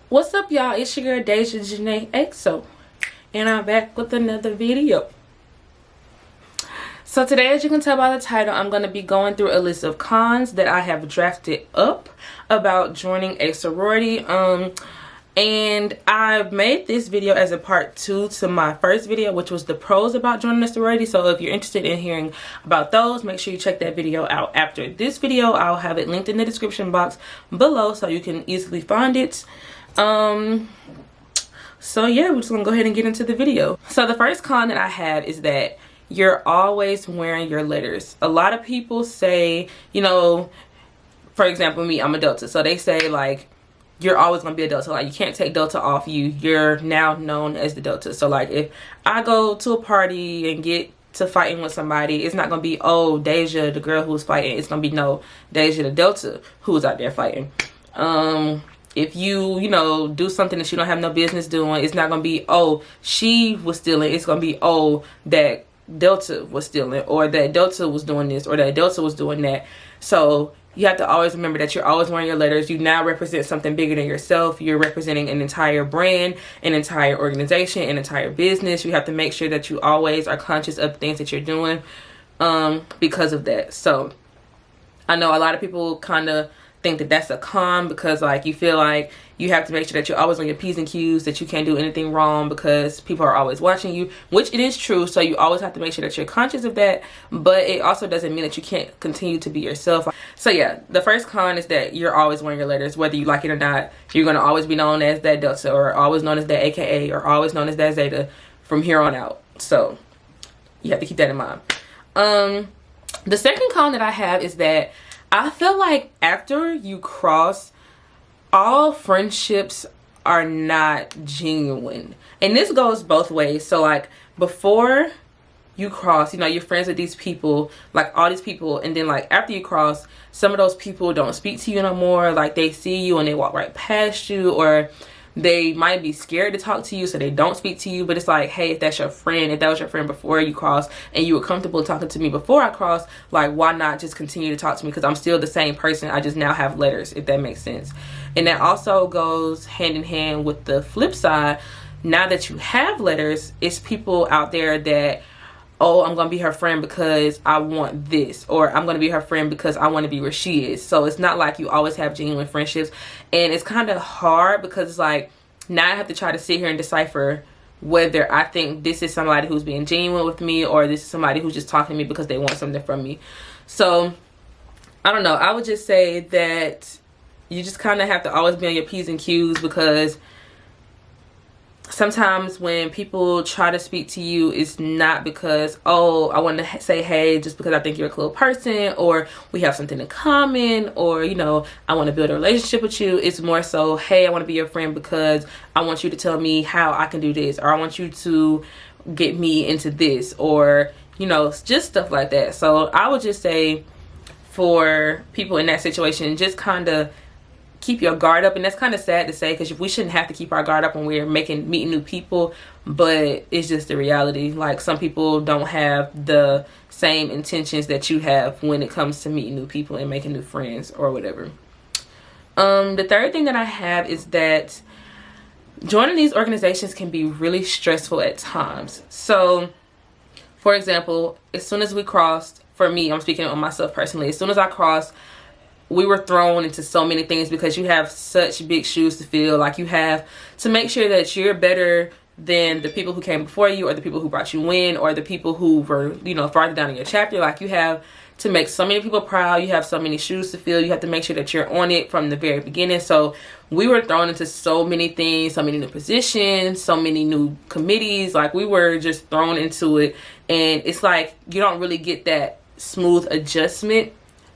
What's up, y'all? It's your girl Deja Janae EXO, and I'm back with another video. So today, as you can tell by the title, I'm going to be going through a list of cons that I have drafted up about joining a sorority. And I've made this video as a part 2 to my first video, which was the pros about joining a sorority. So if you're interested in hearing about those, make sure you check that video out after this video. I'll have it linked in the description box below so you can easily find it. So yeah, we're just gonna go ahead and get into the video. So the first con that I have is that you're always wearing your letters. A lot of people say, you know, for example, me, I'm a Delta, so they say like you're always gonna be a Delta. Like you can't take Delta off you. You're now known as the Delta. So like if I go to a party and get to fighting with somebody, it's not gonna be, oh, Deja, the girl who was fighting. It's gonna be, no, Deja, the Delta, who was out there fighting. If you know, do something that you don't have no business doing, it's not gonna be, oh, she was stealing. It's gonna be, oh, that Delta was stealing, or that Delta was doing this, or that Delta was doing that. So you have to always remember that you're always wearing your letters. You now represent something bigger than yourself. You're representing an entire brand, an entire organization, an entire business. You have to make sure that you always are conscious of things that you're doing because of that. So I know a lot of people kind of think that that's a con, because like you feel like you have to make sure that you're always on your P's and Q's, that you can't do anything wrong because people are always watching you, which it is true. So you always have to make sure that you're conscious of that, but it also doesn't mean that you can't continue to be yourself. So yeah, the first con is that you're always wearing your letters, whether you like it or not. You're going to always be known as that Delta, or always known as that AKA, or always known as that Zeta from here on out. So you have to keep that in mind. The second con that I have is that I feel like after you cross, all friendships are not genuine. And this goes both ways. So like before you cross, you know, you're friends with these people, like all these people, and then like after you cross, some of those people don't speak to you no more. Like they see you and they walk right past you, or they might be scared to talk to you, so they don't speak to you. But it's like, hey, if that's your friend, if that was your friend before you crossed and you were comfortable talking to me before I crossed, like why not just continue to talk to me? Because I'm still the same person. I just now have letters, if that makes sense. And that also goes hand in hand with the flip side. Now that you have letters, it's people out there that, oh, I'm gonna be her friend because I want this, or I'm gonna be her friend because I want to be where she is. So it's not like you always have genuine friendships, and it's kind of hard because it's like now I have to try to sit here and decipher whether I think this is somebody who's being genuine with me, or this is somebody who's just talking to me because they want something from me. So I don't know, I would just say that you just kind of have to always be on your P's and Q's, because sometimes when people try to speak to you, it's not because, oh, I want to say hey just because I think you're a cool person, or we have something in common, or, you know, I want to build a relationship with you. It's more so, hey, I want to be your friend because I want you to tell me how I can do this, or I want you to get me into this, or, you know, just stuff like that. So I would just say for people in that situation, just kind of keep your guard up. And that's kind of sad to say, because we shouldn't have to keep our guard up when we're meeting new people, but it's just the reality. Like some people don't have the same intentions that you have when it comes to meeting new people and making new friends or whatever. The third thing that I have is that joining these organizations can be really stressful at times. So for example, as soon as we crossed, for me, I'm speaking on myself personally, as soon as I crossed, we were thrown into so many things, because you have such big shoes to fill. Like you have to make sure that you're better than the people who came before you, or the people who brought you in, or the people who were, you know, farther down in your chapter. Like you have to make so many people proud. You have so many shoes to fill. You have to make sure that you're on it from the very beginning. So we were thrown into so many things, so many new positions, so many new committees. Like we were just thrown into it, and it's like you don't really get that smooth adjustment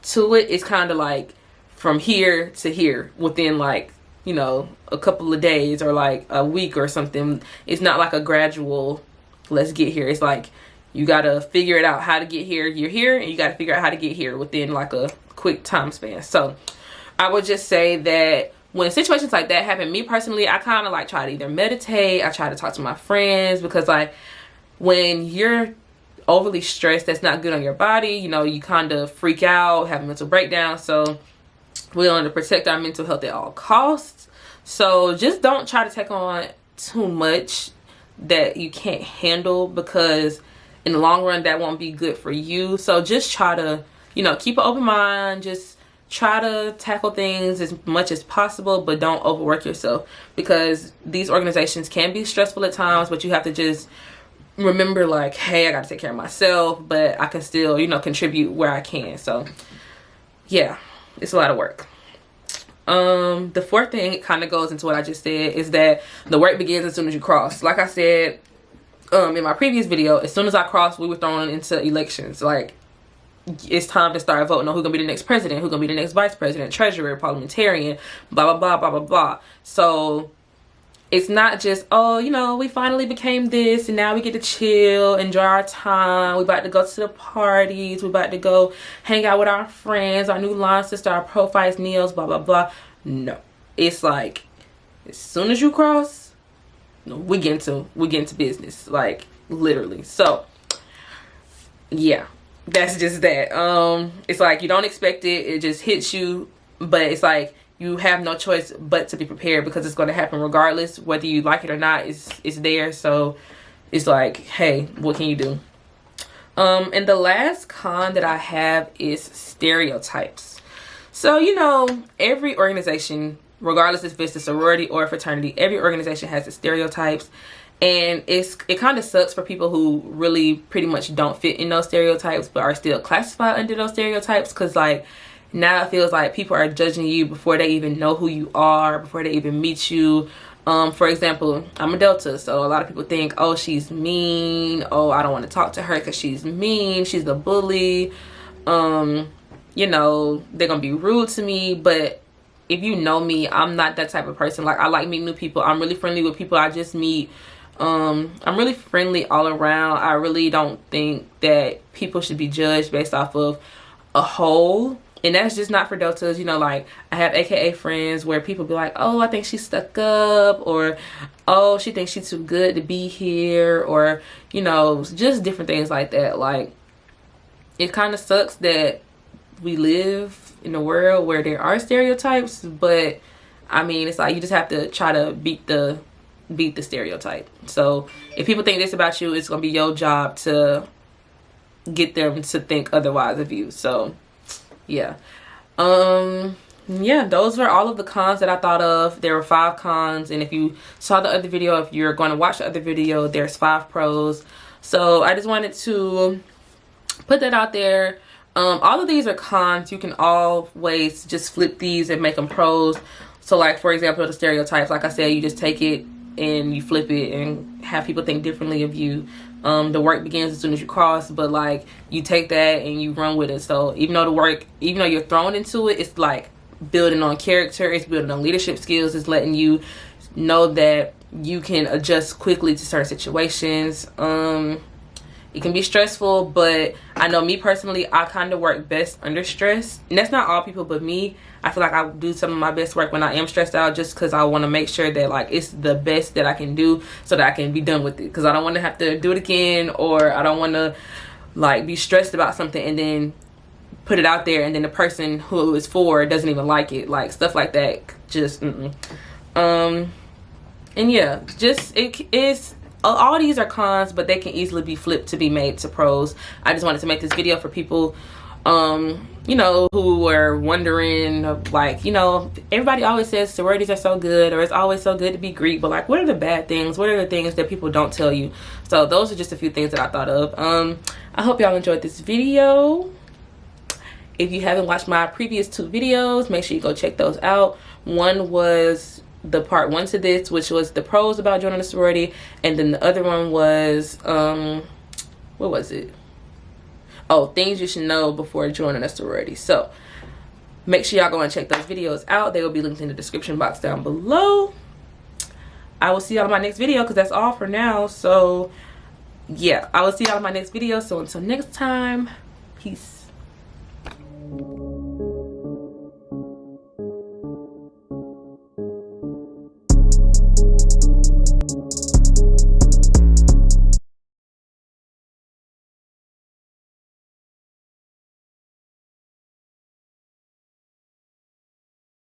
to it. It's kind of like from here to here within, like, you know, a couple of days or like a week or something. It's not like a gradual let's get here. It's like you gotta figure it out how to get here. You're here, and you gotta figure out how to get here within like a quick time span. So I would just say that when situations like that happen, me personally, I kind of like try to either meditate, I try to talk to my friends, because like when you're overly stressed, that's not good on your body. You know, you kind of freak out, have a mental breakdown. So we want to protect our mental health at all costs. So just don't try to take on too much that you can't handle, because in the long run that won't be good for you. So just try to, you know, keep an open mind. Just try to tackle things as much as possible, but don't overwork yourself, because these organizations can be stressful at times. But you have to just remember, like, hey, I got to take care of myself, but I can still, you know, contribute where I can. So yeah, it's a lot of work. The fourth thing, it kind of goes into what I just said, is that the work begins as soon as you cross. Like I said in my previous video, as soon as I crossed, we were thrown into elections. Like, it's time to start voting on who's gonna be the next president, who's gonna be the next vice president, treasurer, parliamentarian, blah blah blah blah blah blah. So it's not just, oh, you know, we finally became this and now we get to chill, enjoy our time, we about to go to the parties, we about to go hang out with our friends, our new line sister, our profiles, Neos, blah blah blah. No, it's like, as soon as you cross, we get into business, like, literally. So yeah, that's just that. It's like, you don't expect it, it just hits you, but it's like you have no choice but to be prepared, because it's going to happen regardless, whether you like it or not. It's there. So it's like, hey, what can you do? And the last con that I have is stereotypes. So, you know, every organization, regardless if it's a sorority or a fraternity, every organization has its stereotypes. And it kind of sucks for people who really pretty much don't fit in those stereotypes but are still classified under those stereotypes, because like, now it feels like people are judging you before they even know who you are, before they even meet you. For example, I'm a Delta, so a lot of people think, oh, she's mean, oh, I don't want to talk to her because she's mean, she's the bully, you know, they're gonna be rude to me. But if you know me, I'm not that type of person. Like, I like meeting new people. I'm really friendly with people I just meet. I'm really friendly all around. I really don't think that people should be judged based off of a whole. And that's just not for Deltas. You know, like, I have AKA friends where people be like, oh, I think she's stuck up, or oh, she thinks she's too good to be here, or, you know, just different things like that. Like, it kind of sucks that we live in a world where there are stereotypes, but I mean, it's like, you just have to try to beat the stereotype. So if people think this about you, it's gonna be your job to get them to think otherwise of you. So yeah, yeah, those were all of the cons that I thought of. There were 5 cons, and if you saw the other video, if you're going to watch the other video, there's 5 pros. So I just wanted to put that out there. All of these are cons. You can always just flip these and make them pros. So like, for example, the stereotypes, like I said, you just take it and you flip it and have people think differently of you. The work begins as soon as you cross, but like, you take that and you run with it. So even though you're thrown into it, it's like building on character, it's building on leadership skills, it's letting you know that you can adjust quickly to certain situations. It can be stressful, but I know me personally, I kind of work best under stress. And that's not all people, but me. I feel like I do some of my best work when I am stressed out, just because I want to make sure that like it's the best that I can do so that I can be done with it. Because I don't want to have to do it again, or I don't want to like be stressed about something and then put it out there and then the person who is for doesn't even like it. Like, stuff like that. Just, and yeah, just, it is. All these are cons, but they can easily be flipped to be made to pros. I just wanted to make this video for people, you know, who were wondering, like, you know, everybody always says sororities are so good, or it's always so good to be Greek, but like, what are the bad things? What are the things that people don't tell you? So those are just a few things that I thought of. I hope y'all enjoyed this video. If you haven't watched my previous 2 videos, make sure you go check those out. One was the part 1 to this, which was the pros about joining a sorority, and then the other one was what was it? Oh, things you should know before joining a sorority. So make sure y'all go and check those videos out. They will be linked in the description box down below. I will see y'all in my next video, because that's all for now. So yeah, I will see y'all in my next video. So until next time, peace.